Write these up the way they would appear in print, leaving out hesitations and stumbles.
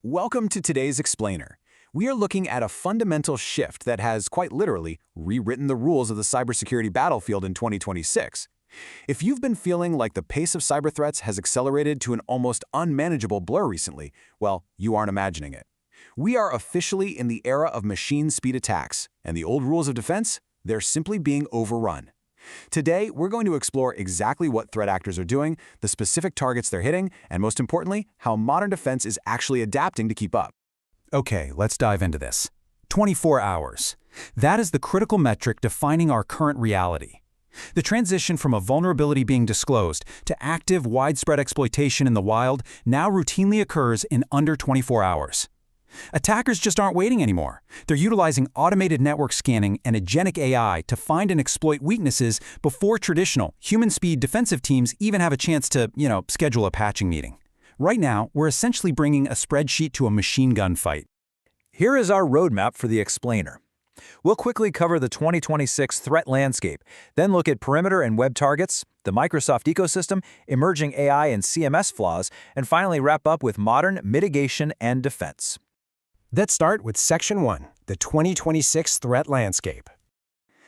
Welcome to today's Explainer. We are looking at a fundamental shift that has, quite literally, rewritten the rules of the cybersecurity battlefield in 2026. If you've been feeling like the pace of cyber threats has accelerated to an almost unmanageable blur recently, well, you aren't imagining it. We are officially in the era of machine speed attacks, and the old rules of defense, they're simply being overrun. Today, we're going to explore exactly what threat actors are doing, the specific targets they're hitting, and most importantly, how modern defense is actually adapting to keep up. Okay, let's dive into this. 24 hours. That is the critical metric defining our current reality. The transition from a vulnerability being disclosed to active, widespread exploitation in the wild now routinely occurs in under 24 hours. Attackers just aren't waiting anymore. They're utilizing automated network scanning and agentic AI to find and exploit weaknesses before traditional, human-speed defensive teams even have a chance to, schedule a patching meeting. Right now, we're essentially bringing a spreadsheet to a machine gun fight. Here is our roadmap for the Explainer. We'll quickly cover the 2026 threat landscape, then look at perimeter and web targets, the Microsoft ecosystem, emerging AI and CMS flaws, and finally wrap up with modern mitigation and defense. Let's start with Section 1, the 2026 threat landscape.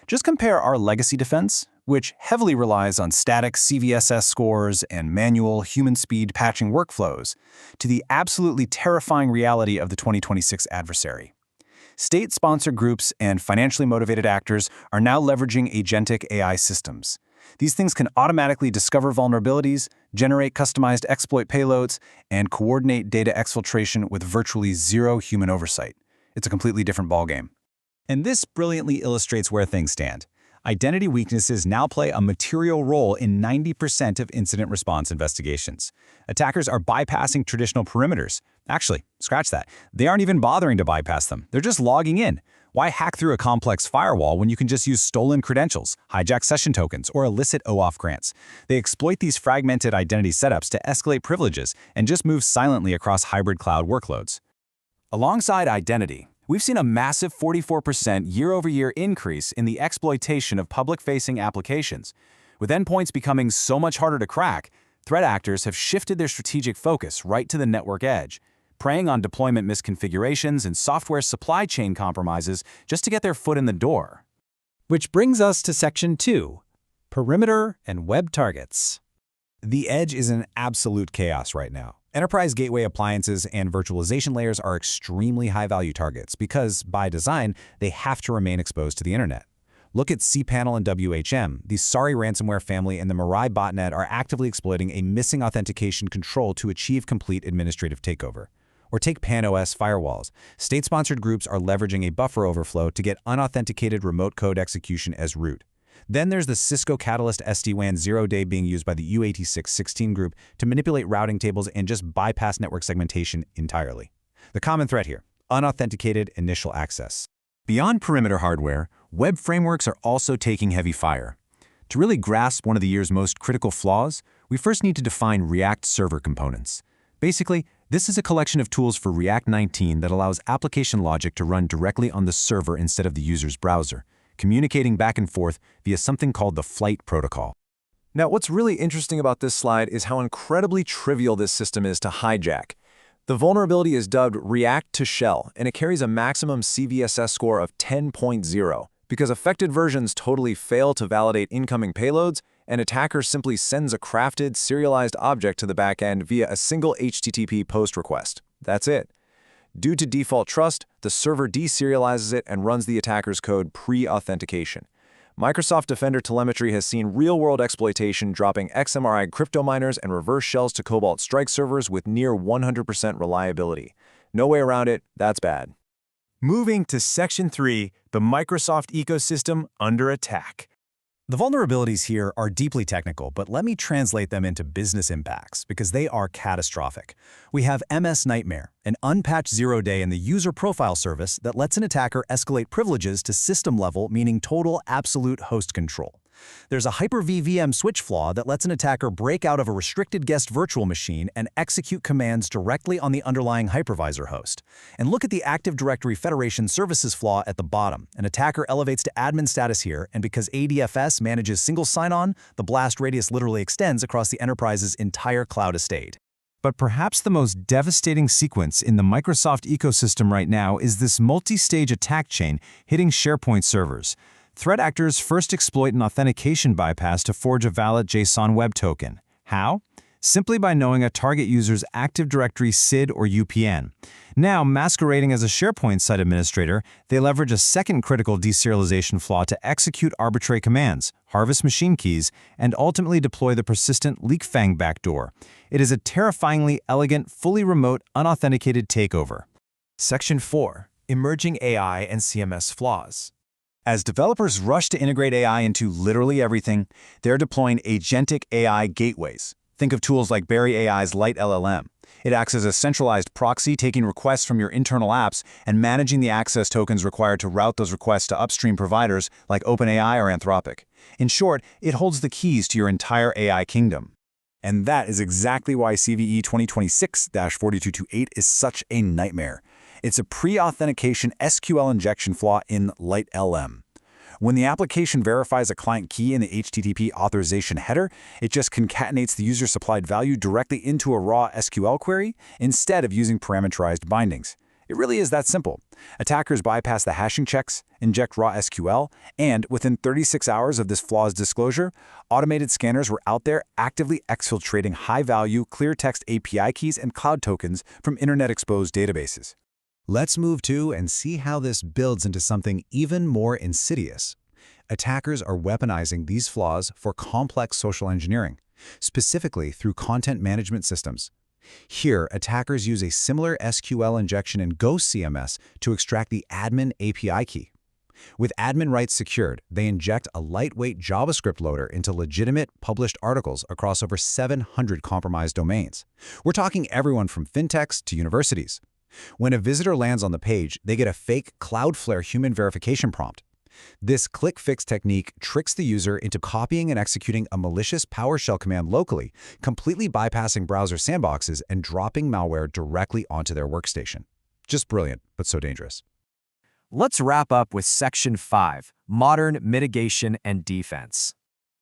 Just compare our legacy defense, which heavily relies on static CVSS scores and manual human-speed patching workflows, to the absolutely terrifying reality of the 2026 adversary. State-sponsored groups and financially motivated actors are now leveraging agentic AI systems. These things can automatically discover vulnerabilities, generate customized exploit payloads, and coordinate data exfiltration with virtually zero human oversight. It's a completely different ballgame. And this brilliantly illustrates where things stand. Identity weaknesses now play a material role in 90% of incident response investigations. Attackers are bypassing traditional perimeters. Actually, scratch that. They aren't even bothering to bypass them. They're just logging in. Why hack through a complex firewall when you can just use stolen credentials, hijack session tokens, or illicit OAuth grants? They exploit these fragmented identity setups to escalate privileges and just move silently across hybrid cloud workloads. Alongside identity, we've seen a massive 44% year-over-year increase in the exploitation of public-facing applications. With endpoints becoming so much harder to crack, threat actors have shifted their strategic focus right to the network edge, preying on deployment misconfigurations and software supply chain compromises just to get their foot in the door. Which brings us to Section 2, perimeter and web targets. The edge is in absolute chaos right now. Enterprise gateway appliances and virtualization layers are extremely high-value targets because, by design, they have to remain exposed to the internet. Look at cPanel and WHM. The Sorry ransomware family and the Mirai botnet are actively exploiting a missing authentication control to achieve complete administrative takeover. Or take PAN-OS firewalls. State-sponsored groups are leveraging a buffer overflow to get unauthenticated remote code execution as root. Then there's the Cisco Catalyst SD-WAN zero-day being used by the U8616 group to manipulate routing tables and just bypass network segmentation entirely. The common threat here, unauthenticated initial access. Beyond perimeter hardware, web frameworks are also taking heavy fire. To really grasp one of the year's most critical flaws, we first need to define React server components. Basically, this is a collection of tools for React 19 that allows application logic to run directly on the server instead of the user's browser, communicating back and forth via something called the flight protocol. Now, what's really interesting about this slide is how incredibly trivial this system is to hijack. The vulnerability is dubbed React to Shell, and it carries a maximum CVSS score of 10.0 because affected versions totally fail to validate incoming payloads, and attacker simply sends a crafted, serialized object to the backend via a single HTTP post request. That's it. Due to default trust, the server deserializes it and runs the attacker's code pre-authentication. Microsoft Defender telemetry has seen real-world exploitation dropping XMRI crypto miners and reverse shells to Cobalt Strike servers with near 100% reliability. No way around it, that's bad. Moving to Section 3, the Microsoft ecosystem under attack. The vulnerabilities here are deeply technical, but let me translate them into business impacts because they are catastrophic. We have MS Nightmare, an unpatched zero-day in the user profile service that lets an attacker escalate privileges to system level, meaning total absolute host control. There's a Hyper-V VM switch flaw that lets an attacker break out of a restricted guest virtual machine and execute commands directly on the underlying hypervisor host. And look at the Active Directory Federation services flaw at the bottom. An attacker elevates to admin status here, and because ADFS manages single sign-on, the blast radius literally extends across the enterprise's entire cloud estate. But perhaps the most devastating sequence in the Microsoft ecosystem right now is this multi-stage attack chain hitting SharePoint servers. Threat actors first exploit an authentication bypass to forge a valid JSON web token. How? Simply by knowing a target user's Active Directory SID or UPN. Now, masquerading as a SharePoint site administrator, they leverage a second critical deserialization flaw to execute arbitrary commands, harvest machine keys, and ultimately deploy the persistent LeakFang backdoor. It is a terrifyingly elegant, fully remote, unauthenticated takeover. Section 4. Emerging AI and CMS flaws. As developers rush to integrate AI into literally everything, they're deploying agentic AI gateways. Think of tools like Barry AI's Lite LLM. It acts as a centralized proxy, taking requests from your internal apps and managing the access tokens required to route those requests to upstream providers like OpenAI or Anthropic. In short, it holds the keys to your entire AI kingdom. And that is exactly why CVE 2026-4228 is such a nightmare. It's a pre-authentication SQL injection flaw in Lite LM. When the application verifies a client key in the HTTP authorization header, it just concatenates the user-supplied value directly into a raw SQL query instead of using parameterized bindings. It really is that simple. Attackers bypass the hashing checks, inject raw SQL, and within 36 hours of this flaw's disclosure, automated scanners were out there actively exfiltrating high-value, clear-text API keys and cloud tokens from internet-exposed databases. Let's move to and see how this builds into something even more insidious. Attackers are weaponizing these flaws for complex social engineering, specifically through content management systems. Here, attackers use a similar SQL injection in Ghost CMS to extract the admin API key. With admin rights secured, they inject a lightweight JavaScript loader into legitimate, published articles across over 700 compromised domains. We're talking everyone from fintechs to universities. When a visitor lands on the page, they get a fake Cloudflare human verification prompt. This click-fix technique tricks the user into copying and executing a malicious PowerShell command locally, completely bypassing browser sandboxes and dropping malware directly onto their workstation. Just brilliant, but so dangerous. Let's wrap up with Section 5, Modern Mitigation and Defense.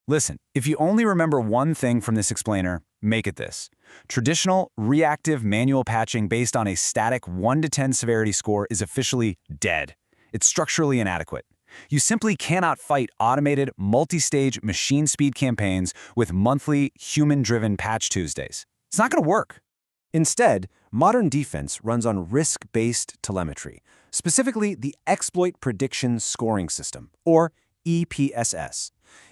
Listen, if you only remember one thing from this explainer, make it this. Traditional, reactive manual patching based on a static 1 to 10 severity score is officially dead. It's structurally inadequate. You simply cannot fight automated, multi-stage machine speed campaigns with monthly, human-driven Patch Tuesdays. It's not going to work. Instead, modern defense runs on risk-based telemetry, specifically the Exploit Prediction Scoring System, or EPSS.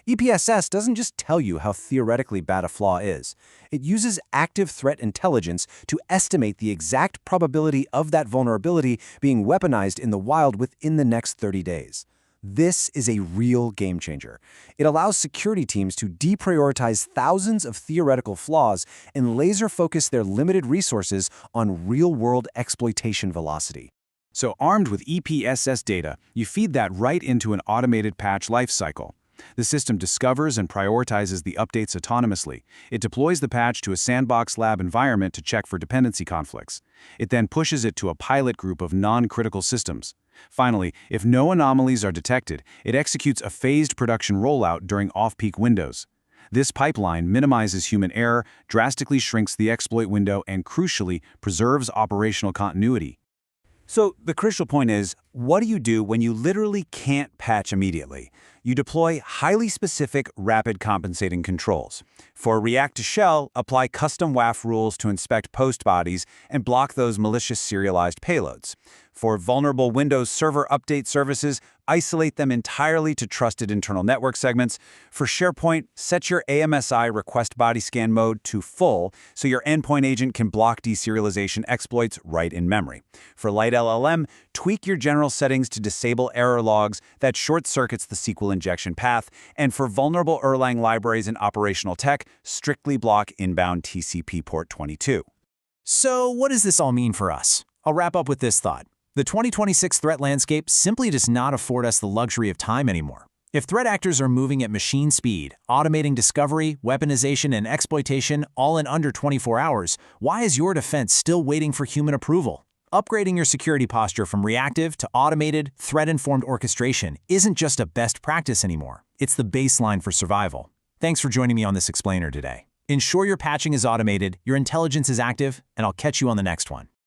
EPSS doesn't just tell you how theoretically bad a flaw is. It uses active threat intelligence to estimate the exact probability of that vulnerability being weaponized in the wild within the next 30 days. This is a real game changer. It allows security teams to deprioritize thousands of theoretical flaws and laser-focus their limited resources on real-world exploitation velocity. So armed with EPSS data, you feed that right into an automated patch lifecycle. The system discovers and prioritizes the updates autonomously. It deploys the patch to a sandbox lab environment to check for dependency conflicts. It then pushes it to a pilot group of non-critical systems. Finally, if no anomalies are detected, it executes a phased production rollout during off-peak windows. This pipeline minimizes human error, drastically shrinks the exploit window, and crucially, preserves operational continuity. So the crucial point is, what do you do when you literally can't patch immediately? You deploy highly specific, rapid compensating controls. For React to Shell, apply custom WAF rules to inspect post bodies and block those malicious serialized payloads. For vulnerable Windows Server update services, isolate them entirely to trusted internal network segments. For SharePoint, set your AMSI request body scan mode to full so your endpoint agent can block deserialization exploits right in memory. For Lite LLM, tweak your general settings to disable error logs that short-circuits the SQL injection path. And for vulnerable Erlang libraries and operational tech, strictly block inbound TCP port 22. So what does this all mean for us? I'll wrap up with this thought. The 2026 threat landscape simply does not afford us the luxury of time anymore. If threat actors are moving at machine speed, automating discovery, weaponization, and exploitation all in under 24 hours, why is your defense still waiting for human approval? Upgrading your security posture from reactive to automated, threat-informed orchestration isn't just a best practice anymore. It's the baseline for survival. Thanks for joining me on this explainer today. Ensure your patching is automated, your intelligence is active, and I'll catch you on the next one.